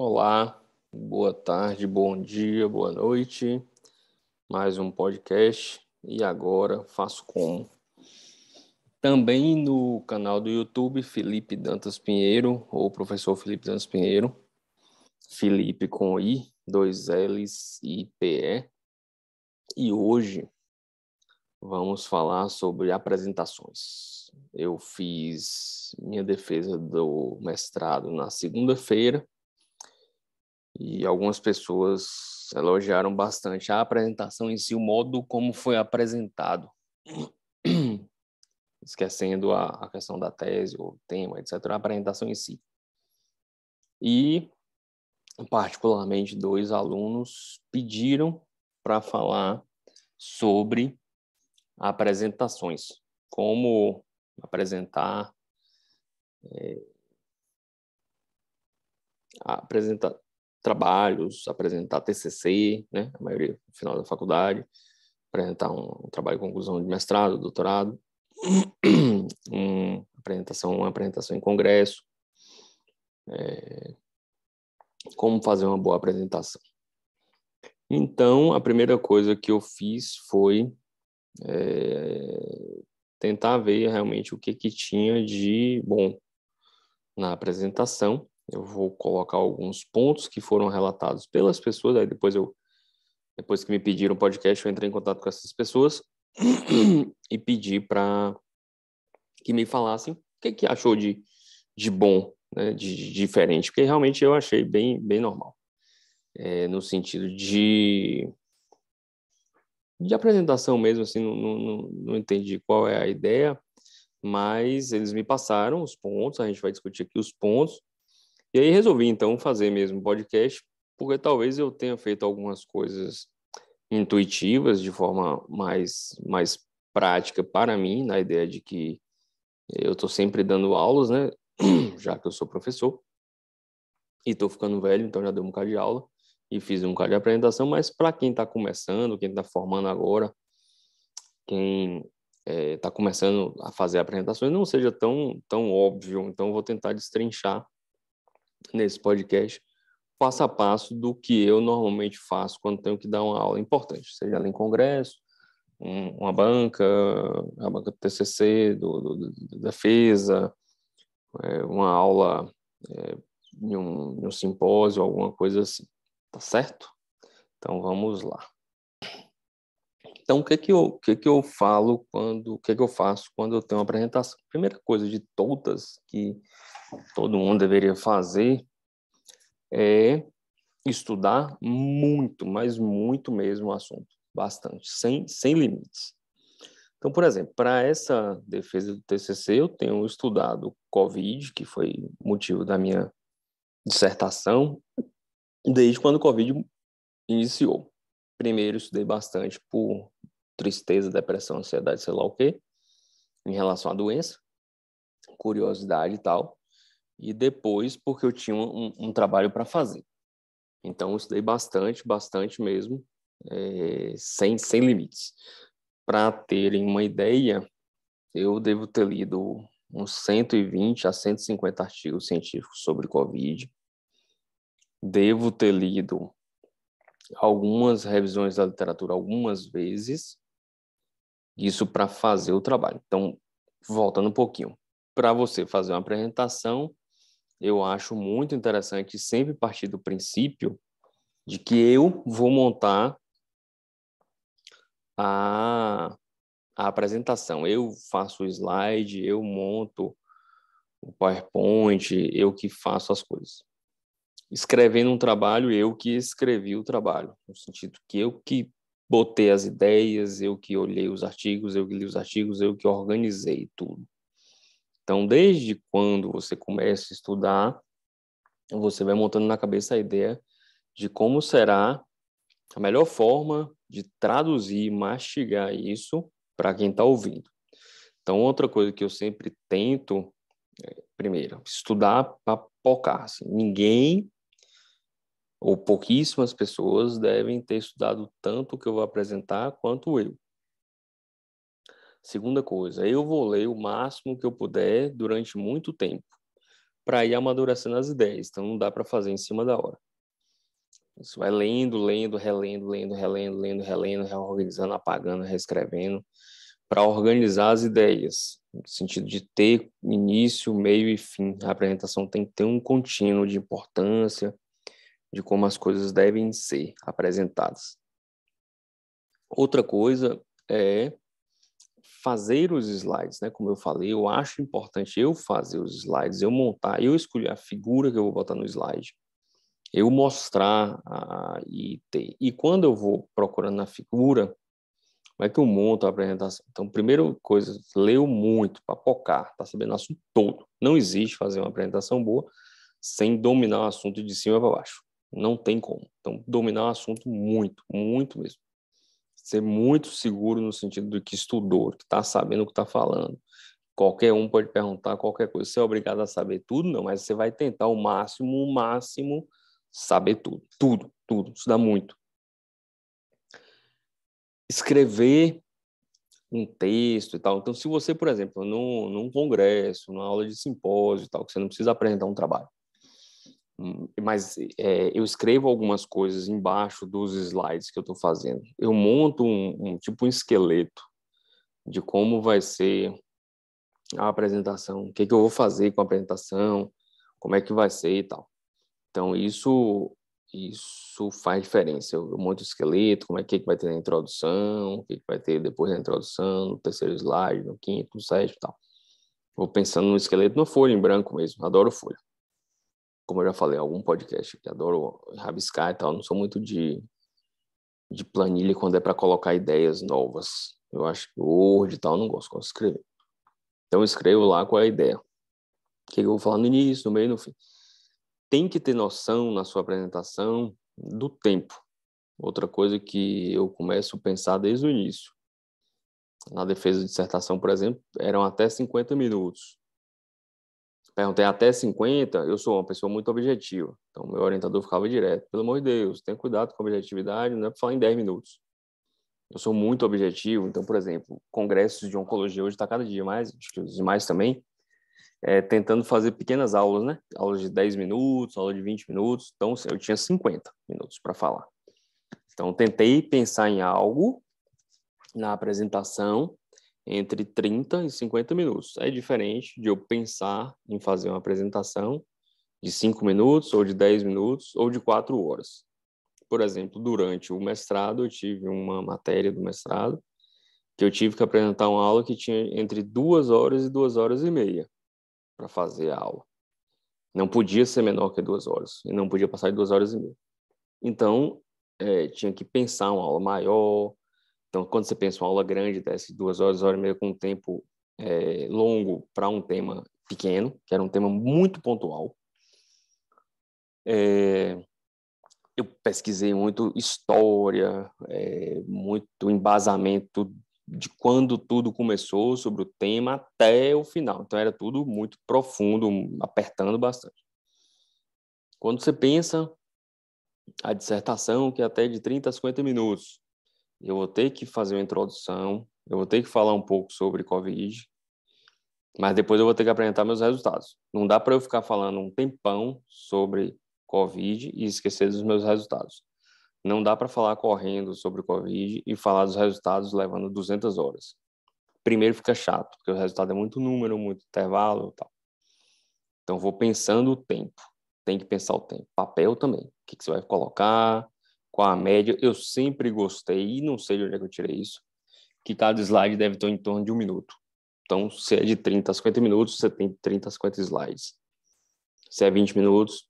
Olá, boa tarde, bom dia, boa noite. Mais um podcast. E agora faço como? Também no canal do YouTube, Felipe Dantas Pinheiro, ou Professor Felipe Dantas Pinheiro. Felipe com I, dois L's e PE. E hoje vamos falar sobre apresentações. Eu fiz minha defesa do mestrado na segunda-feira. E algumas pessoas elogiaram bastante a apresentação em si, o modo como foi apresentado, esquecendo a questão da tese, o tema, etc., a apresentação em si. E, particularmente, dois alunos pediram para falar sobre apresentações, como apresentar, apresentar trabalhos, apresentar TCC, né, a maioria no final da faculdade, apresentar um trabalho de conclusão de mestrado, doutorado, uma apresentação em congresso, como fazer uma boa apresentação. Então, a primeira coisa que eu fiz foi tentar ver realmente o que tinha de bom na apresentação. Eu vou colocar alguns pontos que foram relatados pelas pessoas, aí depois que me pediram o podcast, eu entrei em contato com essas pessoas e pedi para que me falassem o que achou de bom, né, de diferente, porque realmente eu achei bem normal, no sentido de apresentação mesmo, assim, não entendi qual é a ideia, mas eles me passaram os pontos, a gente vai discutir aqui os pontos, e aí resolvi, então, fazer mesmo podcast, porque talvez eu tenha feito algumas coisas intuitivas, de forma mais prática para mim, na ideia de que eu estou sempre dando aulas, né, já que eu sou professor, e estou ficando velho, então já dei um bocado de aula, e fiz um bocado de apresentação, mas para quem está começando, quem está formando agora, quem está começando a fazer apresentações, não seja tão óbvio, então eu vou tentar destrinchar nesse podcast passo a passo do que eu normalmente faço quando tenho que dar uma aula importante, seja ali em congresso, uma banca, a banca do TCC, da defesa, uma aula em um simpósio, alguma coisa assim, tá certo? Então vamos lá. Então o que eu falo o que eu faço quando eu tenho uma apresentação? Primeira coisa de todas que todo mundo deveria fazer é estudar muito, mas muito mesmo o assunto, bastante, sem limites. Então, por exemplo, para essa defesa do TCC, eu tenho estudado COVID, que foi motivo da minha dissertação, desde quando o COVID iniciou. Primeiro, estudei bastante por tristeza, depressão, ansiedade, sei lá o quê, em relação à doença, curiosidade e tal, e depois porque eu tinha um trabalho para fazer. Então, eu estudei bastante mesmo, sem limites. Para terem uma ideia, eu devo ter lido uns 120 a 150 artigos científicos sobre Covid. Devo ter lido algumas revisões da literatura algumas vezes, isso para fazer o trabalho. Então, voltando um pouquinho, para você fazer uma apresentação, eu acho muito interessante sempre partir do princípio de que eu vou montar a apresentação. Eu faço o slide, eu monto o PowerPoint, eu que faço as coisas. Escrevendo um trabalho, eu que escrevi o trabalho, no sentido que eu que botei as ideias, eu que olhei os artigos, eu que li os artigos, eu que organizei tudo. Então, desde quando você começa a estudar, você vai montando na cabeça a ideia de como será a melhor forma de traduzir, mastigar isso para quem está ouvindo. Então, outra coisa que eu sempre tento, primeiro, estudar para focar. Assim, ninguém ou pouquíssimas pessoas devem ter estudado tanto o que eu vou apresentar quanto eu. Segunda coisa, eu vou ler o máximo que eu puder durante muito tempo. para ir amadurecendo as ideias. Então, não dá para fazer em cima da hora. Você vai lendo, relendo, reorganizando, apagando, reescrevendo, para organizar as ideias, no sentido de ter início, meio e fim. A apresentação tem que ter um contínuo de importância, de como as coisas devem ser apresentadas. Outra coisa é fazer os slides, né? Como eu falei, eu acho importante eu fazer os slides, eu montar, eu escolher a figura que eu vou botar no slide, eu mostrar e ter. E quando eu vou procurando na figura, como é que eu monto a apresentação? Então, primeira coisa, leu muito, papocar, tá sabendo o assunto todo. Não existe fazer uma apresentação boa sem dominar o assunto de cima para baixo. Não tem como. Então, dominar o assunto muito, muito mesmo. Ser muito seguro no sentido do que estudou, que está sabendo o que está falando. Qualquer um pode perguntar qualquer coisa. Você é obrigado a saber tudo? Não, mas você vai tentar o máximo, saber tudo. Tudo. Isso dá muito. Escrever um texto e tal. Então, se você, por exemplo, num congresso, numa aula de simpósio e tal, que você não precisa apresentar um trabalho, mas eu escrevo algumas coisas embaixo dos slides que eu estou fazendo. Eu monto tipo um esqueleto de como vai ser a apresentação, o que eu vou fazer com a apresentação, como é que vai ser e tal. Então, isso faz diferença. Eu monto o esqueleto, como é que vai ter na introdução, o que vai ter depois da introdução, no terceiro slide, no quinto, no sétimo e tal. Vou pensando no esqueleto, no folha em branco mesmo. Adoro folha. Como eu já falei em algum podcast, que adoro rabiscar e tal. Não sou muito de planilha quando é para colocar ideias novas. Eu acho que o Word e tal, eu não gosto de escrever. Então, eu escrevo lá qual é a ideia. O que eu vou falar no início, no meio e no fim. Tem que ter noção na sua apresentação do tempo. Outra coisa que eu começo a pensar desde o início. Na defesa de dissertação, por exemplo, eram até 50 minutos. Perguntei até 50, eu sou uma pessoa muito objetiva. Então, meu orientador ficava direto. Pelo amor de Deus, tenha cuidado com a objetividade, não é para falar em 10 minutos. Eu sou muito objetivo. Então, por exemplo, congressos de oncologia hoje está cada dia mais, acho que os demais também, tentando fazer pequenas aulas, né? Aulas de 10 minutos, aula de 20 minutos. Então, eu tinha 50 minutos para falar. Então, tentei pensar em algo na apresentação entre 30 e 50 minutos. É diferente de eu pensar em fazer uma apresentação de 5 minutos, ou de 10 minutos, ou de 4 horas. Por exemplo, durante o mestrado, eu tive uma matéria do mestrado que eu tive que apresentar uma aula que tinha entre 2 horas e 2 horas e meia para fazer a aula. Não podia ser menor que 2 horas, e não podia passar de 2 horas e meia. Então, tinha que pensar uma aula maior. Então, quando você pensa uma aula grande, desse 2 horas, hora e meia, com um tempo longo para um tema pequeno, que era um tema muito pontual, eu pesquisei muito história, muito embasamento de quando tudo começou sobre o tema até o final. Então, era tudo muito profundo, apertando bastante. Quando você pensa a dissertação, que é até de 30 a 50 minutos, eu vou ter que fazer uma introdução, eu vou ter que falar um pouco sobre Covid, mas depois eu vou ter que apresentar meus resultados. Não dá para eu ficar falando um tempão sobre Covid e esquecer dos meus resultados. Não dá para falar correndo sobre Covid e falar dos resultados levando 200 horas. Primeiro fica chato, porque o resultado é muito número, muito intervalo e tal. Então, vou pensando o tempo. Tem que pensar o tempo. Papel também. O que você vai colocar, qual a média. Eu sempre gostei, e não sei de onde é que eu tirei isso, que cada slide deve ter em torno de 1 minuto. Então, se é de 30 a 50 minutos, você tem 30 a 50 slides. Se é 20 minutos,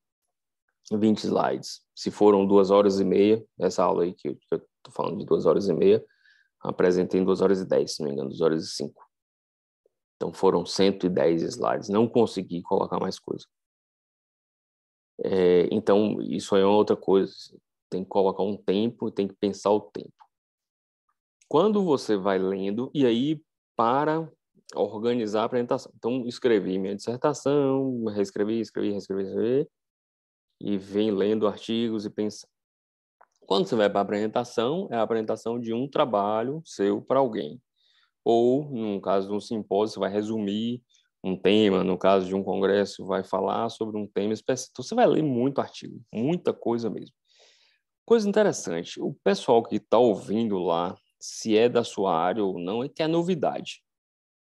20 slides. Se foram 2 horas e meia, essa aula aí que eu estou falando de 2 horas e meia, apresentei em 2 horas e 10, se não me engano, 2 horas e 5. Então, foram 110 slides. Não consegui colocar mais coisa. Então, isso aí é outra coisa. Tem que colocar um tempo, tem que pensar o tempo. Quando você vai lendo, e aí para organizar a apresentação. Então, escrevi minha dissertação, reescrevi, e vem lendo artigos e pensando. Quando você vai para a apresentação, é a apresentação de um trabalho seu para alguém. Ou, no caso de um simpósio, você vai resumir um tema, no caso de um congresso, vai falar sobre um tema específico. Então, você vai ler muito artigo, muita coisa mesmo. Coisa interessante, o pessoal que está ouvindo lá, se é da sua área ou não, é que é novidade.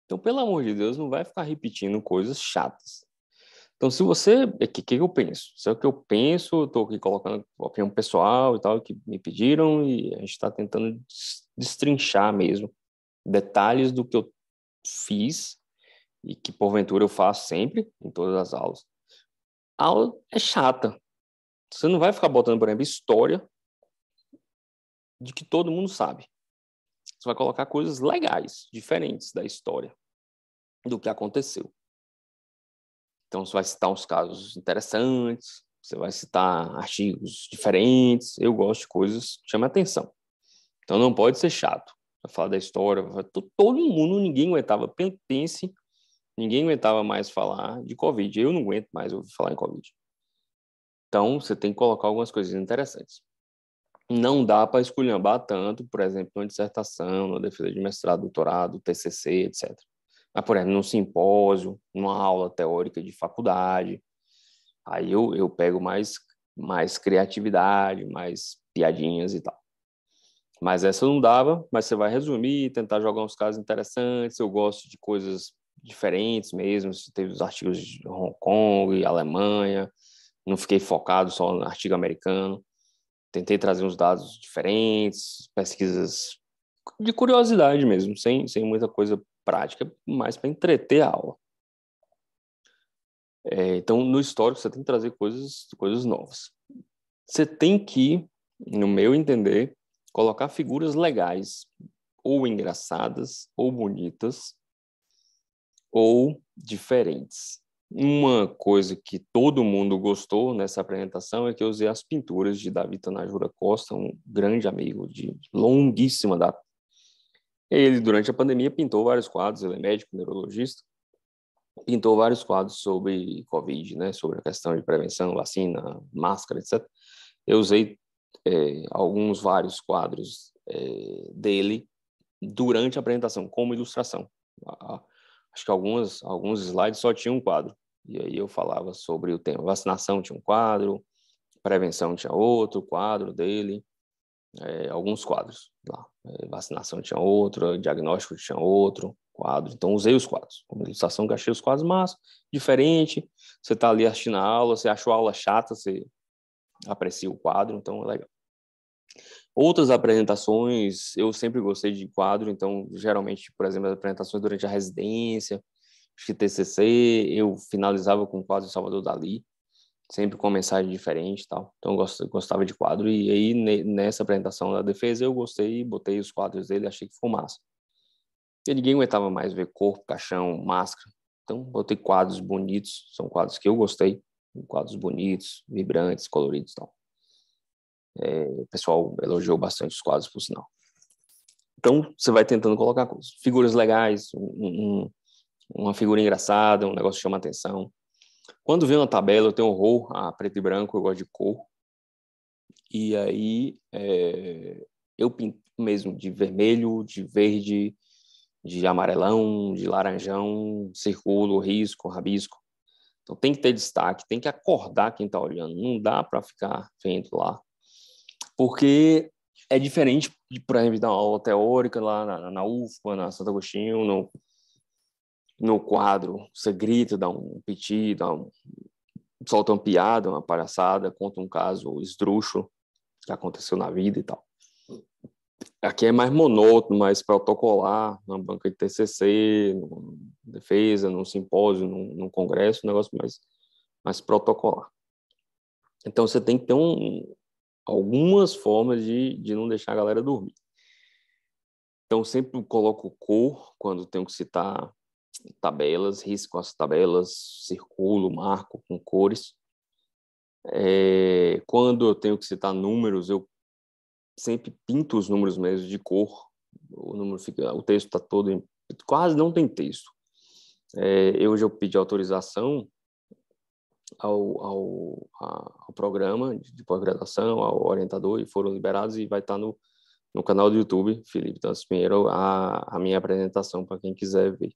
Então, pelo amor de Deus, não vai ficar repetindo coisas chatas. Então, se você... O que eu penso? Se é o que eu penso, eu estou aqui colocando a opinião pessoal e tal, que me pediram, e a gente está tentando destrinchar mesmo detalhes do que eu fiz e que, porventura, eu faço sempre, em todas as aulas. A aula é chata. Você não vai ficar botando, por exemplo, história de que todo mundo sabe. Você vai colocar coisas legais, diferentes da história, do que aconteceu. Então, você vai citar uns casos interessantes, você vai citar artigos diferentes. Eu gosto de coisas que chamam atenção. Então, não pode ser chato. Vai falar da história, todo mundo, ninguém aguentava, pense, ninguém aguentava mais falar de Covid. Eu não aguento mais ouvir falar em Covid. Então, você tem que colocar algumas coisas interessantes. Não dá para esculhambar tanto, por exemplo, uma dissertação, uma defesa de mestrado, doutorado, TCC, etc. Mas, por exemplo, num simpósio, numa aula teórica de faculdade, aí eu pego mais criatividade, mais piadinhas e tal. Mas essa não dava, mas você vai resumir, tentar jogar uns casos interessantes. Eu gosto de coisas diferentes mesmo. Você teve os artigos de Hong Kong, Alemanha, não fiquei focado só no artigo americano. Tentei trazer uns dados diferentes, pesquisas de curiosidade mesmo, sem muita coisa prática, mais para entreter a aula. Então, no histórico, você tem que trazer coisas novas. Você tem que, no meu entender, colocar figuras legais, ou engraçadas, ou bonitas, ou diferentes. Uma coisa que todo mundo gostou nessa apresentação é que eu usei as pinturas de Davi Tanajura Costa, um grande amigo de longuíssima data. Ele, durante a pandemia, pintou vários quadros, ele é médico, neurologista, pintou vários quadros sobre Covid, né, sobre a questão de prevenção, vacina, máscara, etc. Eu usei vários quadros dele durante a apresentação, como ilustração. Acho que alguns slides só tinham um quadro. E aí eu falava sobre o tema. Vacinação tinha um quadro, prevenção tinha outro quadro dele, alguns quadros lá. Vacinação tinha outro, diagnóstico tinha outro quadro. Então usei os quadros. Como ilustração, que achei os quadros massa, diferente. Você está ali assistindo a aula, você achou a aula chata, você aprecia o quadro, então é legal. Outras apresentações, eu sempre gostei de quadro, então, geralmente, por exemplo, as apresentações durante a residência, acho que TCC, eu finalizava com quadro de Salvador Dalí, sempre com mensagem diferente e tal. Então, eu gostava de quadro, e aí, nessa apresentação da defesa, eu gostei, botei os quadros dele, achei que ficou massa. E ninguém aguentava mais ver corpo, caixão, máscara. Então, botei quadros bonitos, são quadros que eu gostei, quadros bonitos, vibrantes, coloridos e tal. O pessoal elogiou bastante os quadros, por sinal. Então, você vai tentando colocar coisas. Figuras legais, uma figura engraçada, um negócio que chama atenção. Quando vem uma tabela, eu tenho horror a preto e branco, eu gosto de cor. E aí, eu pinto mesmo de vermelho, de verde, de amarelão, de laranjão, circulo, risco, rabisco. Então, tem que ter destaque, tem que acordar quem está olhando. Não dá para ficar vendo lá. Porque é diferente de, por exemplo, dar uma aula teórica lá na UFPA, na Santo Agostinho, no quadro, você grita, dá um piti, solta uma piada, uma palhaçada, conta um caso esdrúxulo que aconteceu na vida e tal. Aqui é mais monótono, mais protocolar, na banca de TCC, no defesa, num simpósio, num congresso, um negócio mais protocolar. Então, você tem que ter algumas formas de não deixar a galera dormir. Então, sempre coloco cor quando tenho que citar tabelas, risco as tabelas, circulo, marco com cores. Quando eu tenho que citar números, eu sempre pinto os números mesmo de cor. O texto está todo quase não tem texto. Hoje eu pedi autorização ao programa de pós-graduação, ao orientador, e foram liberados, e vai estar no canal do YouTube, Felipe Dantas Pinheiro, a minha apresentação para quem quiser ver.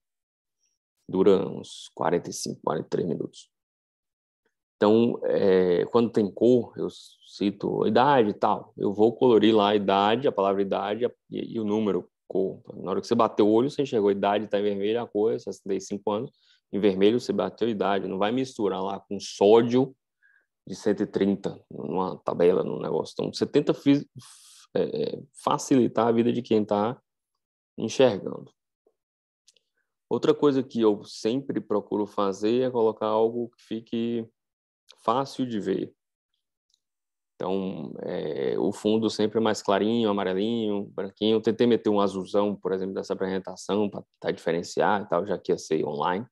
dura uns 45, 43 minutos. Então, quando tem cor, eu cito a idade e tal. Eu vou colorir lá a idade, a palavra idade e o número, cor. Na hora que você bateu o olho, você enxergou a idade, está em vermelho, a cor é 65 anos. Em vermelho, você bateu a idade. Não vai misturar lá com sódio de 130 numa tabela, num negócio. Então, você tenta facilitar a vida de quem está enxergando. Outra coisa que eu sempre procuro fazer é colocar algo que fique fácil de ver. Então, o fundo sempre é mais clarinho, amarelinho, branquinho. Eu tentei meter um azulzão, por exemplo, dessa apresentação para tentar diferenciar e tal, já que ia ser online.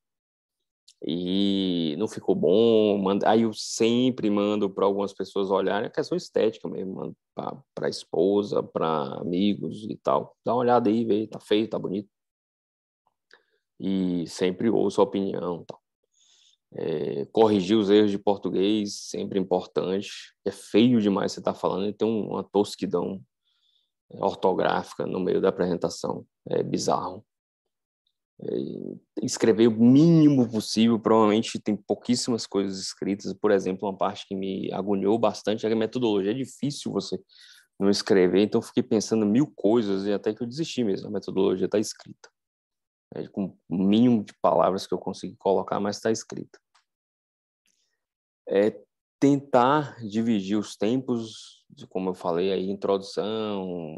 E não ficou bom. Aí eu sempre mando para algumas pessoas olharem, é questão estética mesmo, mando para a esposa, para amigos e tal. Dá uma olhada aí, vê, tá feio, tá bonito. E sempre ouço a opinião, tal. Corrigir os erros de português, sempre importante. É feio demais você estar falando e tem uma tosquidão ortográfica no meio da apresentação. É bizarro. Escrever o mínimo possível, provavelmente tem pouquíssimas coisas escritas. Por exemplo, uma parte que me agoniou bastante é a metodologia. É difícil você não escrever, então fiquei pensando 1000 coisas e até que eu desisti mesmo. A metodologia está escrita. Com o mínimo de palavras que eu consegui colocar, mas está escrita. Tentar dividir os tempos, como eu falei aí, introdução,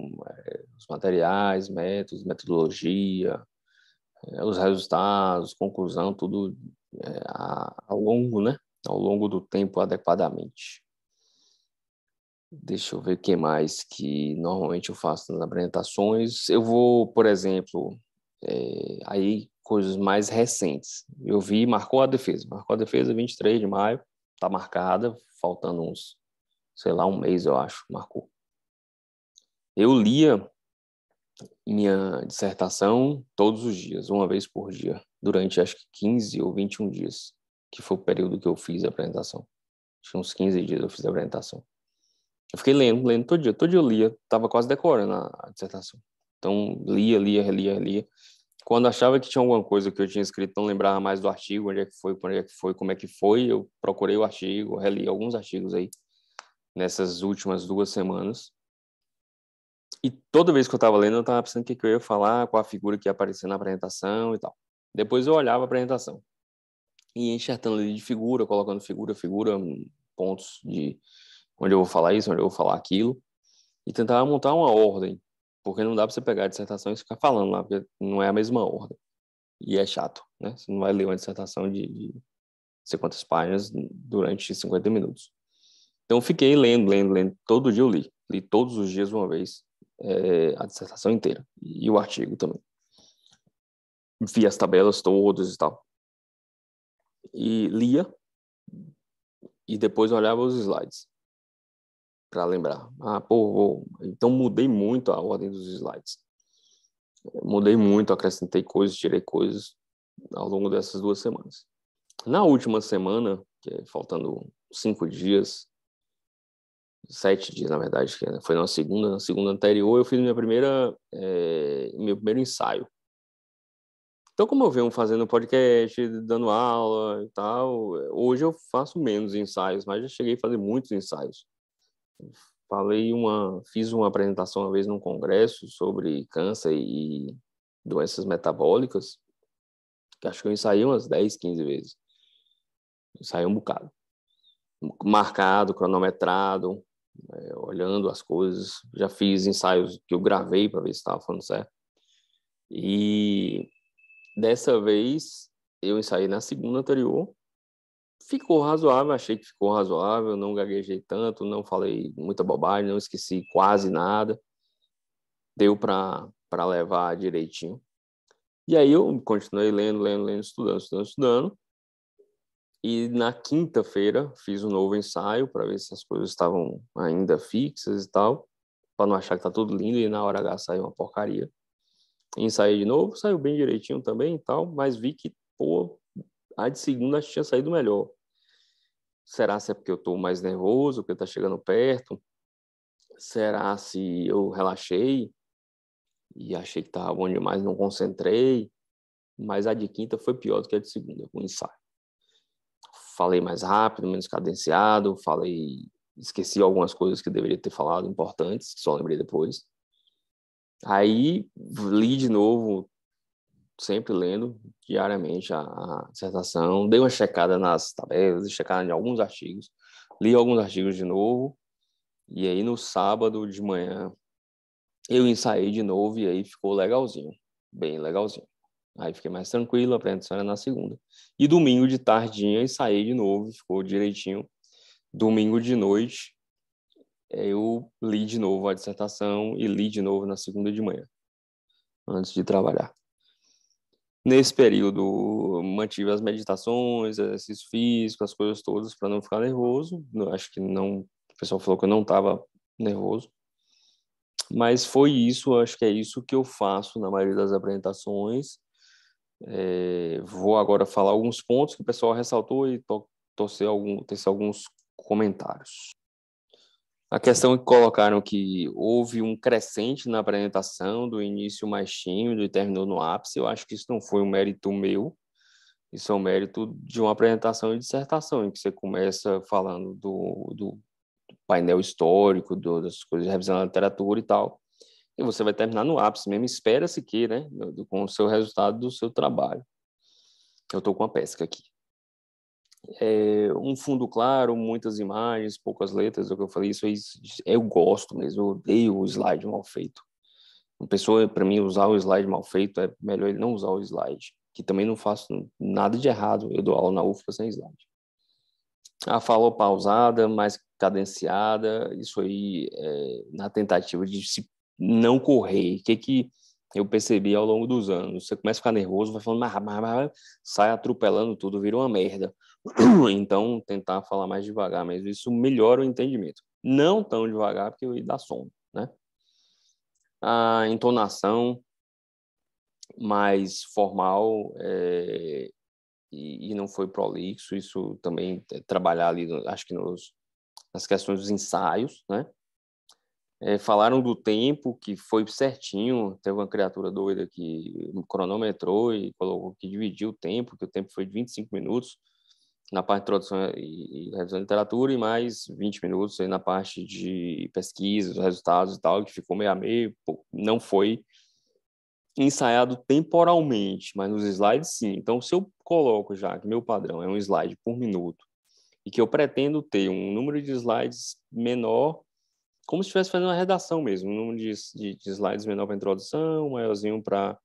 os materiais, métodos, metodologia, os resultados, conclusão, tudo ao longo, né? Ao longo do tempo adequadamente. Deixa eu ver o que mais que normalmente eu faço nas apresentações. Eu vou, por exemplo, aí coisas mais recentes. Eu vi, marcou a defesa 23 de maio, tá marcada, faltando uns, sei lá, um mês, eu acho, marcou. Eu lia minha dissertação todos os dias, uma vez por dia, durante acho que 15 ou 21 dias, que foi o período que eu fiz a apresentação. Acho que uns 15 dias eu fiz a apresentação. Eu fiquei lendo todo dia eu lia, tava quase decorando a dissertação. Então, relia. Quando achava que tinha alguma coisa que eu tinha escrito, não lembrava mais do artigo, onde é que foi, como é que foi, eu procurei o artigo, reli alguns artigos aí, nessas últimas 2 semanas. E toda vez que eu estava lendo, eu estava pensando o que eu ia falar, qual a figura que ia aparecer na apresentação e tal. Depois eu olhava a apresentação. E ia enxertando ali de figura, colocando figura, pontos de onde eu vou falar isso, onde eu vou falar aquilo. E tentava montar uma ordem. Porque não dá para você pegar a dissertação e ficar falando lá, porque não é a mesma ordem. E é chato, né? Você não vai ler uma dissertação de sei quantas páginas durante 50 minutos. Então, eu fiquei lendo. Todo dia eu li. Li todos os dias uma vez a dissertação inteira. E o artigo também. Vi as tabelas todas e tal. E lia. E depois olhava os slides. Para lembrar. Então, mudei muito a ordem dos slides. Mudei muito, acrescentei coisas, tirei coisas ao longo dessas 2 semanas. Na última semana, faltando 5 dias, 7 dias, na verdade, que foi na segunda anterior, eu fiz meu primeiro ensaio. Então, como eu venho fazendo podcast, dando aula e tal, hoje eu faço menos ensaios, mas já cheguei a fazer muitos ensaios. Fiz uma apresentação uma vez num congresso sobre câncer e doenças metabólicas, que acho que eu ensaiei umas 10, 15 vezes. Ensaiei um bocado. Marcado, cronometrado, olhando as coisas. Já fiz ensaios que eu gravei para ver se estava falando certo. E dessa vez eu ensaiei na segunda anterior. Ficou razoável, achei que ficou razoável, não gaguejei tanto, não falei muita bobagem, não esqueci quase nada. Deu para levar direitinho. E aí eu continuei lendo, estudando. E na quinta-feira fiz um novo ensaio para ver se as coisas estavam ainda fixas e tal, para não achar que tá tudo lindo e na hora H saiu uma porcaria. Ensaiei de novo, saiu bem direitinho também e tal, mas vi que, a de segunda acho que tinha saído melhor. Será se é porque eu tô mais nervoso, porque tá chegando perto? Será se eu relaxei e achei que tava bom demais, não concentrei? mas a de quinta foi pior do que a de segunda, o ensaio. Falei mais rápido, menos cadenciado, esqueci algumas coisas que deveria ter falado, importantes, que só lembrei depois. Aí, li de novo, sempre lendo diariamente a dissertação, dei uma checada nas tabelas, checada em alguns artigos, li alguns artigos de novo, e aí no sábado de manhã eu ensaiei de novo e aí ficou legalzinho, bem legalzinho. Aí fiquei mais tranquilo, a apresentação era na segunda. E domingo de tardinha ensaiei de novo, ficou direitinho. Domingo de noite eu li de novo a dissertação e li de novo na segunda de manhã, antes de trabalhar. Nesse período, mantive as meditações, exercício físico, as coisas todas para não ficar nervoso. Acho que não, o pessoal falou que eu não estava nervoso. Mas foi isso, acho que é isso que eu faço na maioria das apresentações. Vou agora falar alguns pontos que o pessoal ressaltou e tecer alguns comentários. A questão que colocaram que houve um crescente na apresentação, do início mais tímido e terminou no ápice, eu acho que isso não foi um mérito meu, isso é um mérito de uma apresentação de dissertação, em que você começa falando do painel histórico, das coisas de revisão da literatura e tal, e você vai terminar no ápice mesmo, espera-se que, né, com o seu resultado do seu trabalho. Eu estou com a pesca aqui. Um fundo claro, muitas imagens, poucas letras, é o que eu falei, isso aí eu gosto mesmo, eu odeio o slide mal feito. Uma pessoa, para mim, usar o slide mal feito, é melhor ele não usar o slide, que também não faço nada de errado, eu dou aula na UFPA sem slide. A fala pausada, mais cadenciada, isso aí na tentativa de se não correr. O que eu percebi ao longo dos anos? Você começa a ficar nervoso, vai falando, sai atropelando tudo, vira uma merda. Então, tentar falar mais devagar mesmo, isso melhora o entendimento. Não tão devagar, porque eu ia dar sono, né? A entonação mais formal e não foi prolixo, isso também trabalhar ali, acho que nas questões dos ensaios, né? Falaram do tempo, que foi certinho, teve uma criatura doida que cronometrou e colocou que dividiu o tempo, que o tempo foi de 25 minutos na parte de introdução e revisão de literatura e mais 20 minutos aí na parte de pesquisa, resultados e tal, que ficou meio a meio, não foi ensaiado temporalmente, mas nos slides sim. Então, se eu coloco já que meu padrão é um slide por minuto e que eu pretendo ter um número de slides menor, como se estivesse fazendo uma redação mesmo, um número de slides menor para introdução, maiorzinho para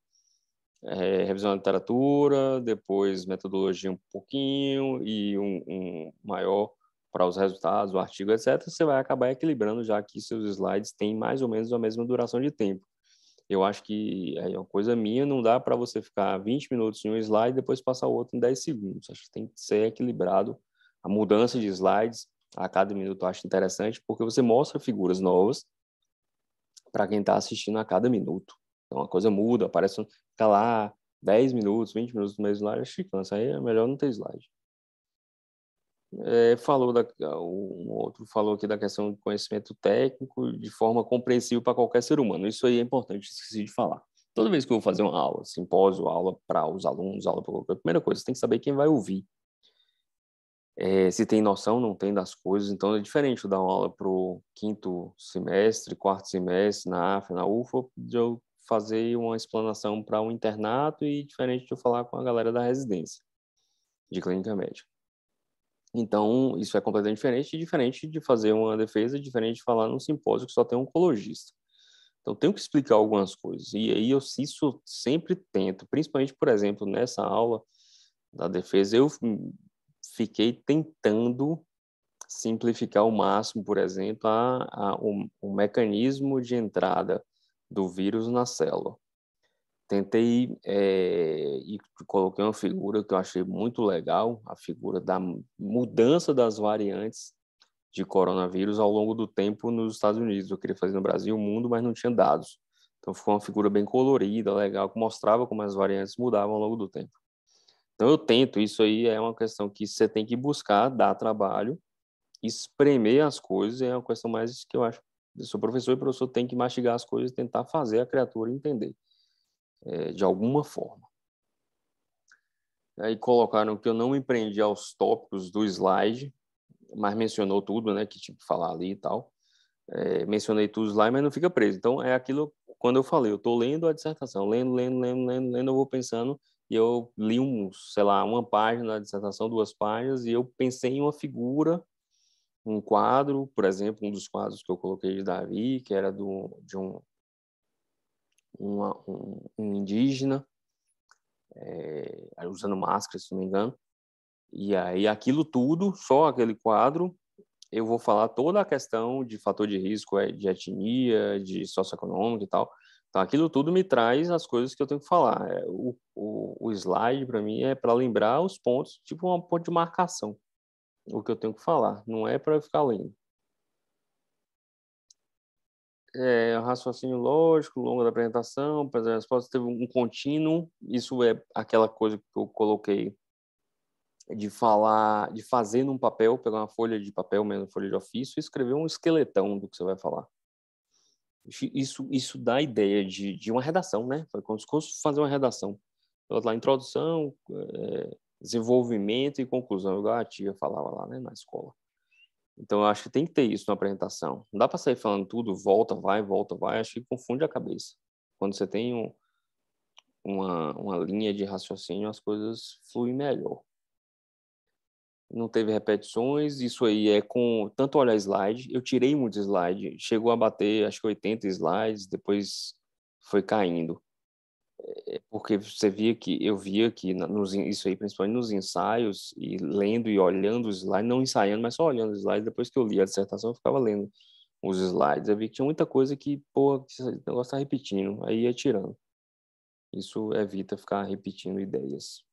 revisão da literatura, depois metodologia um pouquinho e um maior para os resultados, o artigo, etc., você vai acabar equilibrando, já que seus slides têm mais ou menos a mesma duração de tempo. Eu acho que é uma coisa minha, não dá para você ficar 20 minutos em um slide e depois passar o outro em 10 segundos. Acho que tem que ser equilibrado. A mudança de slides a cada minuto eu acho interessante, porque você mostra figuras novas para quem está assistindo a cada minuto. Então a coisa muda, aparece, fica lá 10 minutos, 20 minutos no mesmo slide, acho que cansa. Aí é melhor não ter slide. Um outro falou aqui da questão do conhecimento técnico de forma compreensível para qualquer ser humano. Isso aí é importante, esqueci de falar. Toda vez que eu vou fazer uma aula, simpósio, aula para os alunos, aula para qualquer, a primeira coisa, você tem que saber quem vai ouvir. Se tem noção, não tem das coisas. Então é diferente eu dar uma aula para o quinto semestre, quarto semestre, na AFA, na UFA, de eu fazer uma explanação para um internato e diferente de eu falar com a galera da residência de clínica médica. Então, isso é completamente diferente de fazer uma defesa, diferente de falar num simpósio que só tem um oncologista. Então, tenho que explicar algumas coisas. E aí, isso sempre tento, principalmente, por exemplo, nessa aula da defesa, eu fiquei tentando simplificar ao máximo, por exemplo, o mecanismo de entrada do vírus na célula. Tentei e coloquei uma figura que eu achei muito legal, a figura da mudança das variantes de coronavírus ao longo do tempo nos Estados Unidos. Eu queria fazer no Brasil, o mundo, mas não tinha dados. Então ficou uma figura bem colorida, legal, que mostrava como as variantes mudavam ao longo do tempo. Então eu tento, isso aí é uma questão que você tem que buscar, dar trabalho, espremer as coisas, é uma questão mais que eu acho. Eu sou professor e o professor tem que mastigar as coisas e tentar fazer a criatura entender. De alguma forma. Aí colocaram que eu não me prendi aos tópicos do slide, mas mencionou tudo, né, que tinha que falar ali e tal. Mencionei tudo lá, mas não fica preso. Então, é aquilo, quando eu falei, eu estou lendo a dissertação, lendo, eu vou pensando, e eu li, sei lá, uma página da dissertação, 2 páginas, e eu pensei em uma figura, um quadro, por exemplo, um dos quadros que eu coloquei de Davi, que era de um indígena, usando máscara, se não me engano. E aí, aquilo tudo, só aquele quadro, eu vou falar toda a questão de fator de risco, de etnia, de socioeconômico e tal. Então, aquilo tudo me traz as coisas que eu tenho que falar. O slide, para mim, é para lembrar os pontos, tipo um ponto de marcação, o que eu tenho que falar. Não é para eu ficar lendo. Raciocínio lógico, longo da apresentação, apesar das respostas, teve um contínuo. Isso é aquela coisa que eu coloquei de falar, de fazer num papel, pegar uma folha de papel, mesmo folha de ofício, e escrever um esqueletão do que você vai falar. Isso dá ideia de uma redação, né? Foi como se fosse fazer uma redação. Lá, introdução, desenvolvimento e conclusão, igual a tia falava lá, né, na escola. Então, eu acho que tem que ter isso na apresentação. Não dá para sair falando tudo, volta, vai. Acho que confunde a cabeça. Quando você tem uma linha de raciocínio, as coisas fluem melhor. Não teve repetições, isso aí é com tanto olhar slide, eu tirei muito slide, chegou a bater acho que 80 slides, depois foi caindo, porque eu via que isso aí, principalmente nos ensaios, e lendo e olhando os slides, não ensaiando, mas só olhando os slides, depois que eu li a dissertação, eu ficava lendo os slides, eu vi que tinha muita coisa que, pô, esse negócio tá repetindo, aí ia tirando. Isso evita ficar repetindo ideias.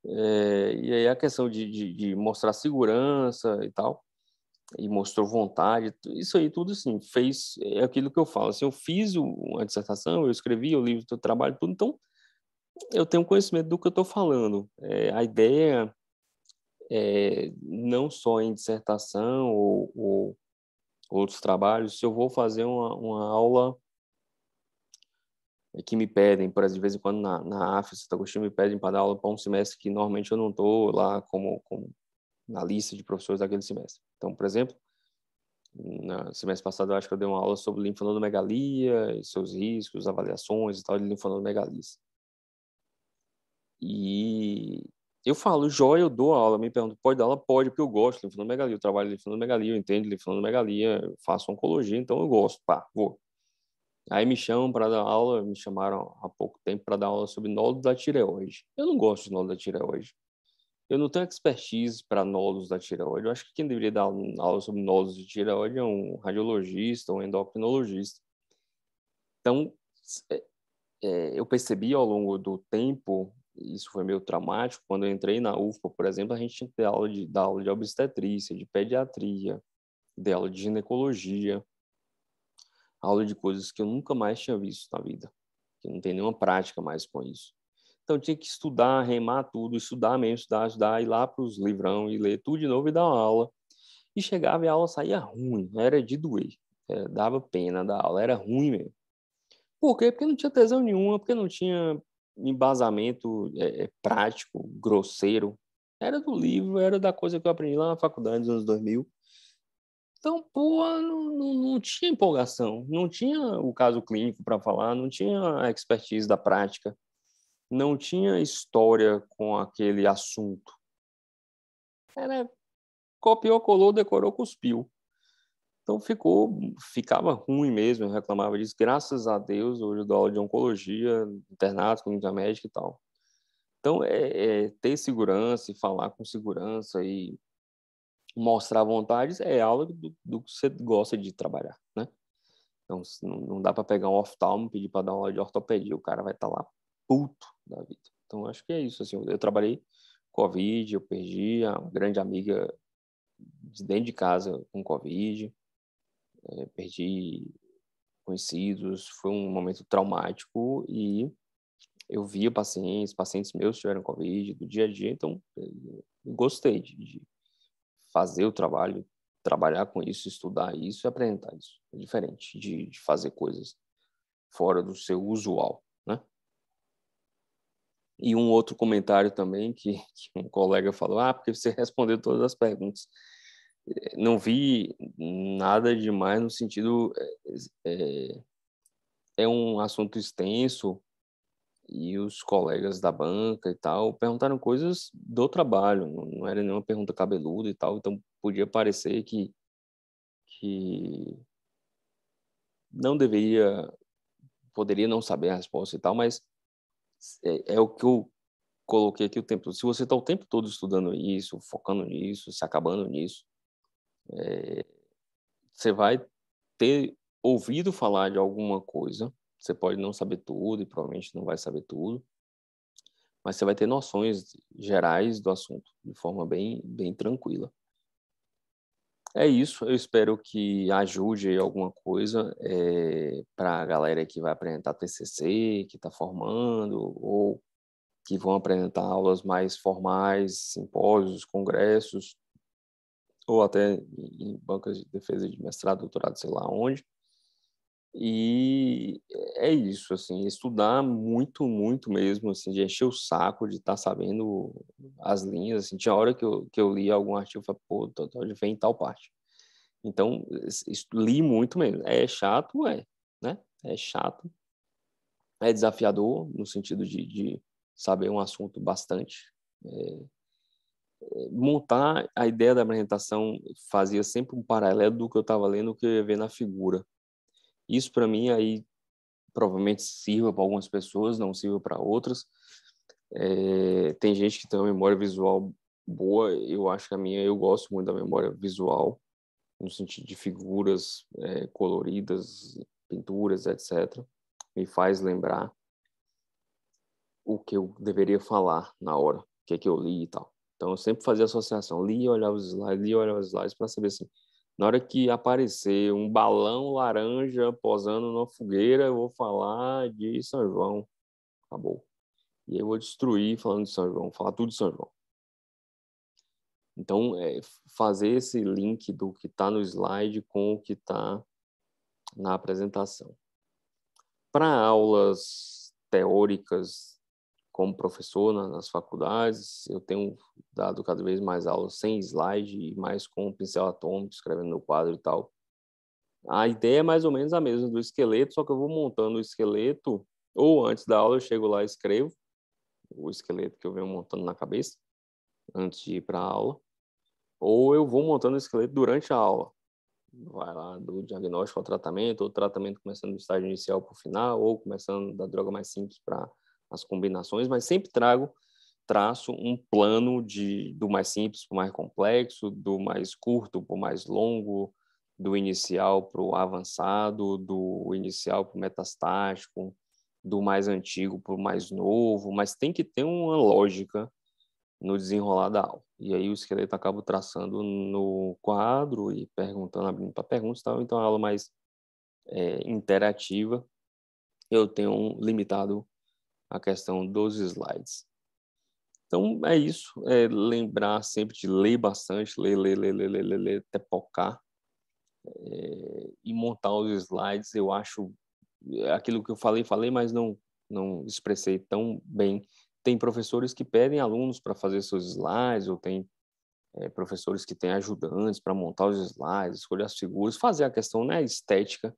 E aí a questão de mostrar segurança e tal, e mostrou vontade, isso aí tudo assim, é aquilo que eu falo, assim, eu fiz uma dissertação, eu escrevi o livro do trabalho, tudo, então eu tenho conhecimento do que eu estou falando. A ideia não só em dissertação ou outros trabalhos, se eu vou fazer uma aula que me pedem, por exemplo, de vez em quando na AF, Santo Agostinho, me pedem para dar aula para um semestre que normalmente eu não estou lá como na lista de professores daquele semestre. Então, por exemplo, no semestre passado eu acho que eu dei uma aula sobre linfonodomegalia e seus riscos, avaliações e tal de linfonodomegalias. E eu falo, joia, eu dou aula, me pergunto, pode dar aula? Pode, porque eu gosto de linfonodomegalia, eu trabalho em linfonodomegalia, eu entendo de linfonodomegalia, eu faço oncologia, então eu gosto, pá, vou. Aí me chamam para dar aula, me chamaram há pouco tempo para dar aula sobre nódulos da tireoide. Eu não gosto de nódulos da tireoide. Eu não tenho expertise para nódulos da tireoide. Eu acho que quem deveria dar aula sobre nódulos de tireoide é um radiologista, um endocrinologista. Então, eu percebi ao longo do tempo, isso foi meio traumático, quando eu entrei na UFPA, por exemplo, a gente tinha que ter dar aula de obstetrícia, de pediatria, de aula de ginecologia, aula de coisas que eu nunca mais tinha visto na vida, que não tem nenhuma prática mais com isso. Então, eu tinha que estudar, remar tudo, estudar mesmo, estudar, ir lá para os livrão e ler tudo de novo e dar uma aula. E chegava e a aula saía ruim, era de doer. Dava pena da aula, era ruim mesmo. Por quê? Porque não tinha tesão nenhuma, porque não tinha embasamento prático, grosseiro. Era do livro, era da coisa que eu aprendi lá na faculdade dos anos 2000. Então, pô, não tinha empolgação, não tinha o caso clínico para falar, não tinha a expertise da prática, não tinha história com aquele assunto. Era copiou, colou, decorou, cuspiu. Então ficava ruim mesmo, eu reclamava disso. Graças a Deus, hoje eu dou aula de oncologia, internato, clínica médica e tal. Então, ter segurança e falar com segurança e mostrar vontades é aula do que você gosta de trabalhar, né? Então, não dá para pegar um oftalmo e pedir para dar uma aula de ortopedia, o cara vai estar lá puto da vida. Então, acho que é isso. Assim, eu trabalhei Covid, eu perdi uma grande amiga de dentro de casa com Covid, perdi conhecidos, foi um momento traumático e eu via pacientes meus tiveram Covid do dia a dia, então eu gostei de fazer o trabalho, trabalhar com isso, estudar isso e apresentar isso. É diferente de fazer coisas fora do seu usual, né? E um outro comentário também que um colega falou, porque você respondeu todas as perguntas. Não vi nada demais no sentido, é um assunto extenso e os colegas da banca e tal perguntaram coisas do trabalho, não era nenhuma pergunta cabeluda e tal, então podia parecer que não deveria, poderia não saber a resposta e tal, mas é o que eu coloquei aqui o tempo todo. Se você está o tempo todo estudando isso, focando nisso, se acabando nisso, você vai ter ouvido falar de alguma coisa. Você pode não saber tudo e provavelmente não vai saber tudo, mas você vai ter noções gerais do assunto de forma bem tranquila. É isso, eu espero que ajude aí alguma coisa para a galera que vai apresentar TCC, que está formando, ou que vão apresentar aulas mais formais, simpósios, congressos, ou até em bancas de defesa de mestrado, doutorado, sei lá onde. E é isso, assim, estudar muito, muito mesmo, assim, de encher o saco, de estar sabendo as linhas, assim, tinha hora que eu li algum artigo e falei, pô, onde vem tal parte. Então, li muito mesmo. É chato, né? É chato, é desafiador, no sentido de saber um assunto bastante. Montar a ideia da apresentação fazia sempre um paralelo do que eu estava lendo, o que eu ia ver na figura. Isso, para mim, aí provavelmente sirva para algumas pessoas, não sirva para outras. Tem gente que tem uma memória visual boa, eu acho que a minha, eu gosto muito da memória visual, no sentido de figuras coloridas, pinturas, etc. Me faz lembrar o que eu deveria falar na hora, o que é que eu li e tal. Então, eu sempre fazia associação, li e olhava os slides para saber assim, na hora que aparecer um balão laranja posando numa fogueira, eu vou falar de São João. Acabou. E eu vou destruir falando de São João, falar tudo de São João. Então, fazer esse link do que está no slide com o que está na apresentação. Para aulas teóricas, como professor nas faculdades, eu tenho dado cada vez mais aulas sem slide e mais com pincel atômico, escrevendo no quadro e tal. A ideia é mais ou menos a mesma do esqueleto, só que eu vou montando o esqueleto, ou antes da aula eu chego lá e escrevo o esqueleto que eu venho montando na cabeça, antes de ir para a aula, ou eu vou montando o esqueleto durante a aula. Vai lá do diagnóstico ao tratamento, ou tratamento começando do estágio inicial para o final, ou começando da droga mais simples para as combinações, mas sempre traço um plano do mais simples para o mais complexo, do mais curto para o mais longo, do inicial para o avançado, do inicial para o metastático, do mais antigo para o mais novo, mas tem que ter uma lógica no desenrolar da aula. E aí o esqueleto acaba traçando no quadro e perguntando, abrindo para perguntas e tal. Então, a aula mais interativa, eu tenho limitado a questão dos slides. Então, é isso. Lembrar sempre de ler bastante, ler, até focar. E montar os slides, eu acho aquilo que eu falei, mas não expressei tão bem. Tem professores que pedem alunos para fazer seus slides, ou tem professores que têm ajudantes para montar os slides, escolher as figuras, fazer a questão, né, estética.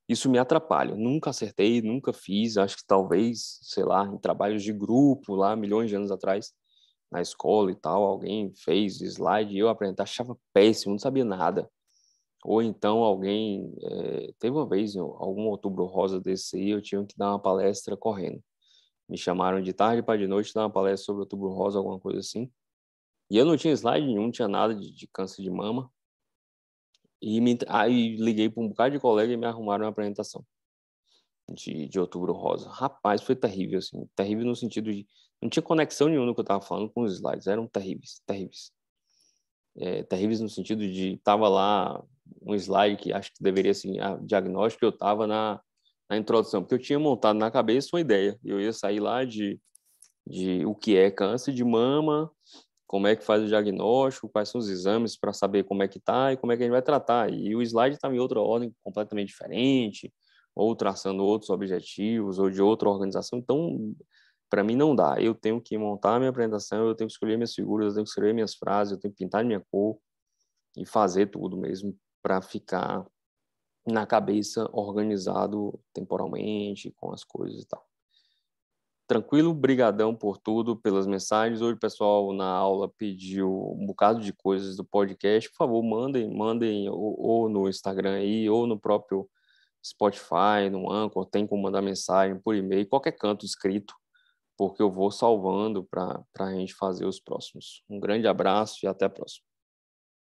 Isso me atrapalha. Nunca acertei, nunca fiz. Acho que talvez, sei lá, em trabalhos de grupo, lá, milhões de anos atrás, na escola e tal, alguém fez slide e eu apresentar, achava péssimo, não sabia nada. Ou então alguém, teve uma vez, algum outubro rosa desse aí, eu tinha que dar uma palestra correndo. Me chamaram de tarde para de noite dar uma palestra sobre outubro rosa, alguma coisa assim. E eu não tinha slide nenhum, não tinha nada de câncer de mama. Aí liguei para um bocado de colega e me arrumaram uma apresentação de outubro rosa. Rapaz, foi terrível, assim. Terrível no sentido de... Não tinha conexão nenhuma no que eu estava falando com os slides. Eram terríveis, terríveis. Terríveis no sentido de... Tava lá um slide que acho que deveria, assim, a diagnóstico, eu estava na introdução. Porque eu tinha montado na cabeça uma ideia. Eu ia sair lá de o que é câncer de mama, como é que faz o diagnóstico, quais são os exames para saber como é que tá e como é que a gente vai tratar. E o slide estava em outra ordem completamente diferente, ou traçando outros objetivos, ou de outra organização. Então, para mim não dá. Eu tenho que montar a minha apresentação, eu tenho que escolher minhas figuras, eu tenho que escrever minhas frases, eu tenho que pintar minha cor e fazer tudo mesmo para ficar na cabeça, organizado temporalmente, com as coisas e tal. Tranquilo? Brigadão por tudo, pelas mensagens. Hoje o pessoal na aula pediu um bocado de coisas do podcast. Por favor, mandem ou no Instagram aí, ou no próprio Spotify, no Anchor, tem como mandar mensagem por e-mail, qualquer canto escrito, porque eu vou salvando para a gente fazer os próximos. Um grande abraço e até a próxima.